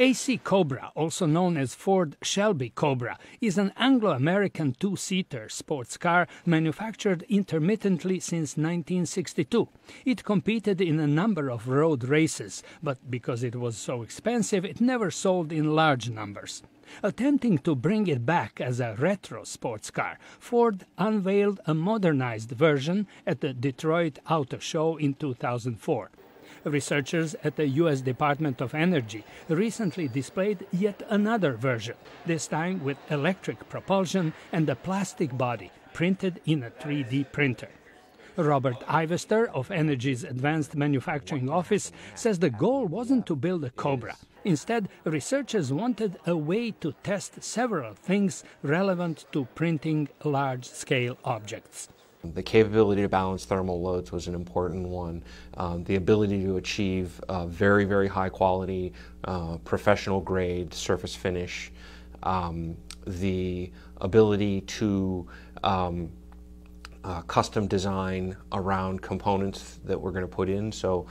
AC Cobra, also known as Ford Shelby Cobra, is an Anglo-American two-seater sports car manufactured intermittently since 1962. It competed in a number of road races, but because it was so expensive, it never sold in large numbers. Attempting to bring it back as a retro sports car, Ford unveiled a modernized version at the Detroit Auto Show in 2004. Researchers at the U.S. Department of Energy recently displayed yet another version, this time with electric propulsion and a plastic body printed in a 3D printer. Robert Ivester of Energy's Advanced Manufacturing Office says the goal wasn't to build a Cobra. Instead, researchers wanted a way to test several things relevant to printing large-scale objects. The capability to balance thermal loads was an important one. The ability to achieve very, very high quality, professional grade surface finish. The ability to custom design around components that we're going to put in. So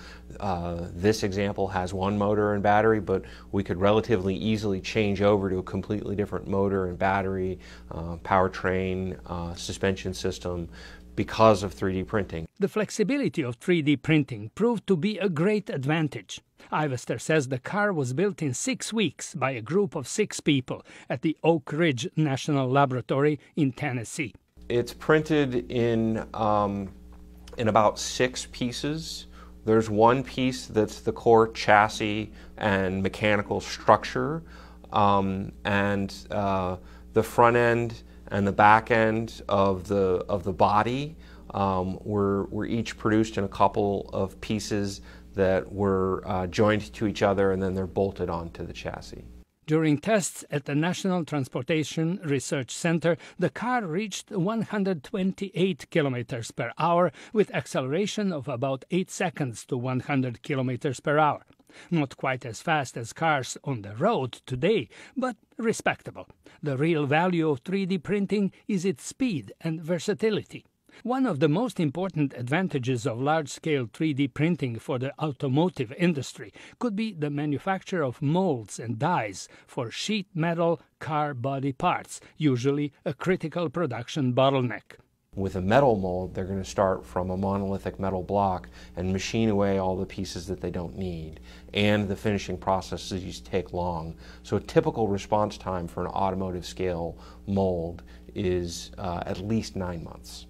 this example has one motor and battery, but we could relatively easily change over to a completely different motor and battery, powertrain, suspension system, because of 3D printing. The flexibility of 3D printing proved to be a great advantage. Ivester says the car was built in 6 weeks by a group of 6 people at the Oak Ridge National Laboratory in Tennessee. It's printed in about 6 pieces. There's one piece that's the core chassis and mechanical structure, and the front end and the back end of the body were each produced in a couple of pieces that were joined to each other, and then they're bolted onto the chassis. During tests at the National Transportation Research Center, the car reached 128 kilometers per hour with acceleration of about 8 seconds to 100 kilometers per hour. Not quite as fast as cars on the road today, but respectable. The real value of 3D printing is its speed and versatility. One of the most important advantages of large-scale 3D printing for the automotive industry could be the manufacture of molds and dies for sheet metal car body parts, usually a critical production bottleneck. With a metal mold, they're going to start from a monolithic metal block and machine away all the pieces that they don't need. And the finishing processes take long. So a typical response time for an automotive scale mold is at least 9 months.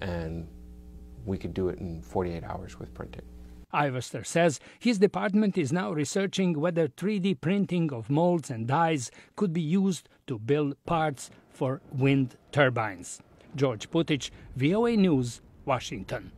And we could do it in 48 hours with printing. Ivester says his department is now researching whether 3D printing of molds and dies could be used to build parts for wind turbines. George Putich, VOA News, Washington.